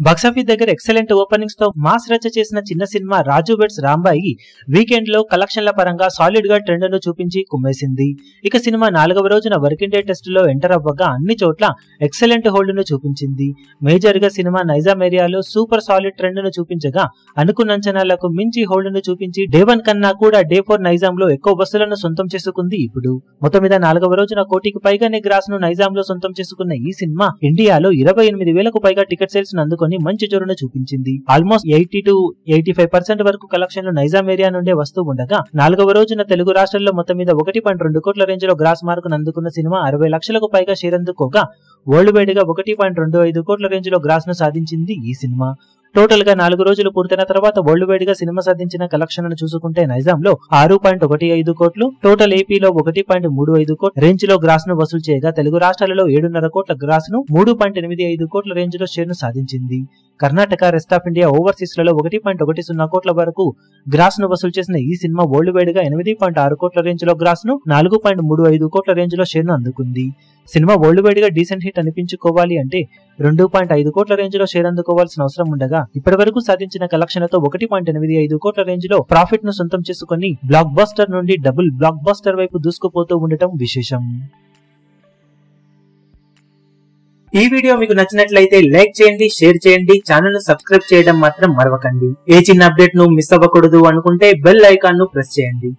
Box office దగ్గర excellent openings తో mass రచ చేసిన చిన్న సినిమా రాజు వెడ్స్ రాంబాయి వీకెండ్ లో కలెక్షన్ల పరంగా సాలిడ్ గా ట్రెండ్ ను చూపించి కుమ్మేసింది. ఇక సినిమా 4వ రోజున వర్కింగ్ డే టెస్ట్ లో ఎంటర్ అవ్వగా అన్ని చోట్ల ఎక్సలెంట్ హోల్డ్ ను చూపించింది. మేజర్ గా సినిమా నైజాం ఏరియాలో సూపర్ సాలిడ్ ట్రెండ్ ను చూపించగా అనుకున్న అంచనాలకు మించి హోల్డ్ ను చూపించి డే 1 కన్నా కూడా డే 4 నైజాం లో ఎక్కువ బస్సులను సొంతం చేసుకుంది. ఇప్పుడు మొత్తం మీద 4వ రోజున కోటికి పైగానే గ్రాస్ ను నైజాం లో సొంతం చేసుకున్న ఈ సినిమా ఇండియాలో 28,000కు పైగా టికెట్ సేల్స్ ను అందుకొని మంచి జోరును చూపించింది. ఆల్మోస్ట్ 80 to 85% వరకు కలెక్షన్లు నైజాం ఏరియా నుండే వస్తూ ఉండగా 4వ రోజున తెలుగు రాష్ట్రాల్లో మొత్తం మీద 1.2 కోట్ల రేంజ్ లో గ్రాస్ మార్కును అందుకున్న సినిమా 60 లక్షలకు పైగా షేర్ అందుకోగా వరల్డ్ వైడ్ గా 1.25 కోట్ల రేంజ్ లో గ్రాస్ ను సాధించింది ఈ సినిమా. టోటల్ గా 4 రోజులు పూర్తయిన తర్వాత వరల్డ్ వైడ్ గా సినిమా సాధించిన కలెక్షన్లను చూసుకుంటే నైజాం లో 6.15 కోట్లు, టోటల్ ఏపీలో 1.35 కోట్ల రేంజ్ లో గ్రాస్ ను వసూలు చేయగా తెలుగు రాష్ట్రాలలో 7.5 కోట్ల గ్రాస్ ను 3.85 కోట్ల రేంజ్ లో షేర్ ను సాధించింది. Karnataka, rest of India, overseas లలో 1.10 కోట్ల వరకు గ్రాస్ ను వసూలు చేసిన ఈ సినిమా వరల్డ్ వైడ్ గా 8.6 కోట్ల రేంజ్ లో గ్రాస్ ను 4.35 కోట్ల రేంజ్ లో షేర్ ను అందుకుంది. సినిమా వరల్డ్ వైడ్ గా డీసెంట్ హిట్ అనిపించుకోవాలి అంటే 2.5 కోట్ల రేంజ్ లో షేర్ అందుకోవాల్సిన అవసరం ఉండగా ఇప్పటి వరకు సాధించిన కలెక్షన్లతో 1.85 కోట్ల రేంజ్ లో ప్రాఫిట్ ను సొంతం చేసుకుని బ్లాక్ బస్టర్ నుండి డబుల్ బ్లాక్ బస్టర్ వైపు దూసుకుపోతూ ఉండటం విశేషం. ఈ వీడియో మీకు నచ్చినట్లయితే లైక్ చేయండి, షేర్ చేయండి, ఛానల్ ను సబ్స్క్రైబ్ చేయడం మాత్రం మరవకండి. ఏ చిన్న అప్డేట్ ను మిస్ అవ్వకూడదు అనుకుంటే బెల్ ఐకాన్ ను ప్రెస్ చేయండి.